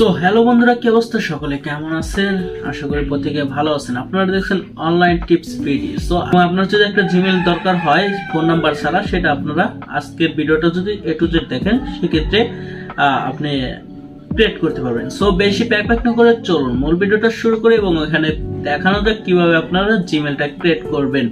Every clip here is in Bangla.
তো হ্যালো বন্ধুরা, কি অবস্থা? সকলে কেমন আছেন? আশা করি প্রত্যেকে ভালো আছেন। আপনারা দেখছেন অনলাইন টিপস ভিডিও। সো আপনার যদি একটা জিমেল দরকার হয় ফোন নাম্বার ছাড়া, সেটা আপনারা আজকের ভিডিওটা যদি এ টু জেড দেখেন, সেক্ষেত্রে আপনি ক্রিয়েট করতে পারবেন। সো বেশি প্যাক না করে চলুন মূল ভিডিওটা শুরু করি এবং এখানে দেখানো যাক কিভাবে আপনারা জিমেলটা ক্রিয়েট করবেন।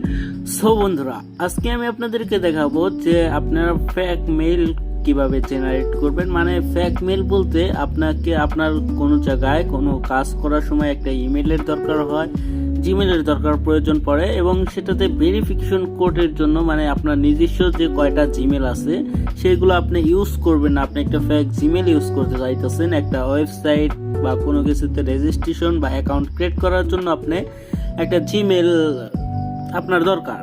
সো বন্ধুরা, আজকে আমি আপনাদেরকে দেখাবো যে আপনারা ফেক মেইল কিভাবে জেনারেট করবেন। মানে ফেক মেল বলতে আপনাকে আপনার কোনো জায়গায় কোনো কাজ করার সময় একটা ইমেলের দরকার হয়, জিমেলের দরকার প্রয়োজন পড়ে এবং সেটাতে ভেরিফিকেশন কোডের জন্য মানে আপনার নিজস্ব যে কয়টা জিমেল আছে সেগুলো আপনি ইউজ করবেন না। আপনি একটা ফেক জিমেল ইউজ করতে চাইতেছেন একটা ওয়েবসাইট বা কোনো কিছুতে রেজিস্ট্রেশন বা অ্যাকাউন্ট ক্রিয়েট করার জন্য আপনি একটা জিমেল আপনার দরকার।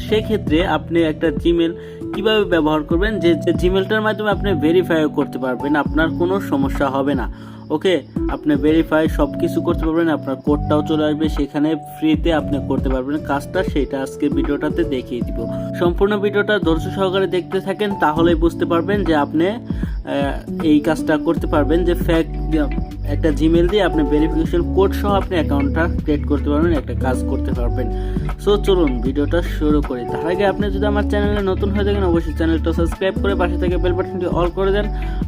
সেক্ষেত্রে আপনি একটা জিমেল কিভাবে ব্যবহার করবেন যে জিমেলটার মাধ্যমে আপনি ভেরিফাই করতে পারবেন, আপনার কোনো সমস্যা হবে না। ওকে, আপনি ভেরিফাই সব কিছু করতে পারবেন, আপনার কোডটাও চলে আসবে, সেখানে ফ্রিতে আপনি করতে পারবেন কাজটা। সেটা আজকে ভিডিওটাতে দেখিয়ে দিব। সম্পূর্ণ ভিডিওটা ধৈর্য সহকারে দেখতে থাকেন, তাহলেই বুঝতে পারবেন যে আপনি এই কাজটা করতে পারবেন, যে ফেক একটা জিমেল দিয়ে আপনি ভেরিফিকেশন কোড সহ আপনি অ্যাকাউন্টটা ক্রিয়েট করতে পারবেন, একটা কাজ করতে পারবেন। সো চলুন ভিডিওটা শুরু করি। তার আগে আপনি যদি আমার চ্যানেলে নতুন হয়ে থাকেন, অবশ্যই চ্যানেলটা সাবস্ক্রাইব করে পাশে থেকে বেল বাটনটি অল করে দেন,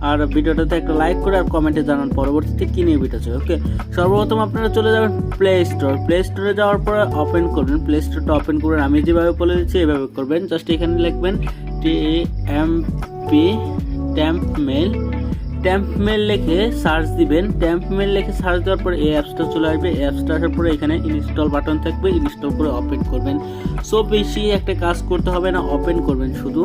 আর ভিডিওটাতে একটা লাইক করে আর কমেন্টে জানান পরবর্তীতে কী নিয়ে ভিডিও চাই। ওকে, সর্বপ্রথম আপনারা চলে যাবেন প্লে স্টোরে যাওয়ার পরে ওপেন করবেন, প্লে স্টোরটা ওপেন করবেন। আমি যেভাবে বলে দিচ্ছি এভাবে করবেন। জাস্ট এখানে লিখবেন TMP ট্যাম্প মেল লিখে সার্চ দিবেন। ট্যাম্প মেল লিখে সার্চ দেওয়ার পরে এই অ্যাপসটা চলে আসবে। অ্যাপসটা আসার পরে এখানে ইনস্টল বাটন থাকবে, ইনস্টল করে ওপেন করবেন। সো বেশি একটা কাজ করতে হবে না, ওপেন করবেন শুধু।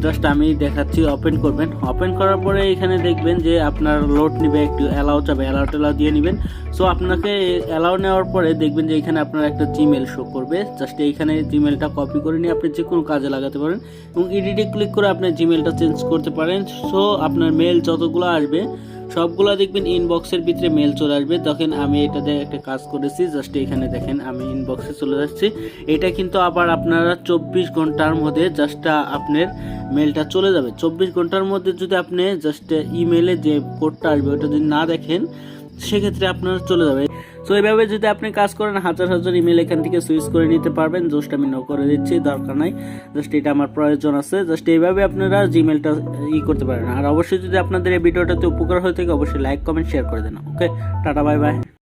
জাস্ট আমি দেখাচ্ছি, ওপেন করবেন। ওপেন করার পরে এখানে দেখবেন যে আপনার লোড নেবে, একটু অ্যালাউ চাবে, অ্যালাউ দিয়ে নেবেন। সো আপনাকে অ্যালাউ নেওয়ার পরে দেখবেন যে এখানে আপনার একটা জিমেল শো করবে। জাস্ট এইখানে জিমেলটা কপি করে নিয়ে আপনি যে কোনো কাজে লাগাতে পারেন এবং এডিটে ক্লিক করে আপনি জিমেলটা চেঞ্জ করতে পারেন। সো আপনার মেল যতগুলো আসবে সবগুলো দেখবেন ইনবক্সের ভিতরে মেল চলে আসবে। তখন আমি এটাতে একটা কাজ করেছি, জাস্ট এখানে দেখেন আমি ইনবক্সে চলে যাচ্ছি। এটা কিন্তু আবার আপনারা 24 ঘন্টার মধ্যে জাস্ট আপনার মেলটা চলে যাবে। 24 ঘন্টার মধ্যে যদি আপনি জাস্ট ইমেলে যে কোডটা আসবে ওটা যদি না দেখেন, সেক্ষেত্রে আপনার চলে যাবে। সো এইভাবে যদি আপনি কাজ করেন, হাজার হাজার ইমেল এখান থেকে সুইচ করে নিতে পারবেন। জাস্ট আমি করে দিচ্ছি, দরকার নাই, জাস্ট এটা আমার প্রয়োজন আছে। জাস্ট এইভাবে আপনারা জিমেলটা করতে পারেন। আর অবশ্যই যদি আপনাদের এই ভিডিওটাতে উপকার হয়ে থাকে, অবশ্যই লাইক কমেন্ট শেয়ার করে দেন। ওকে, টাটা, বাই বাই।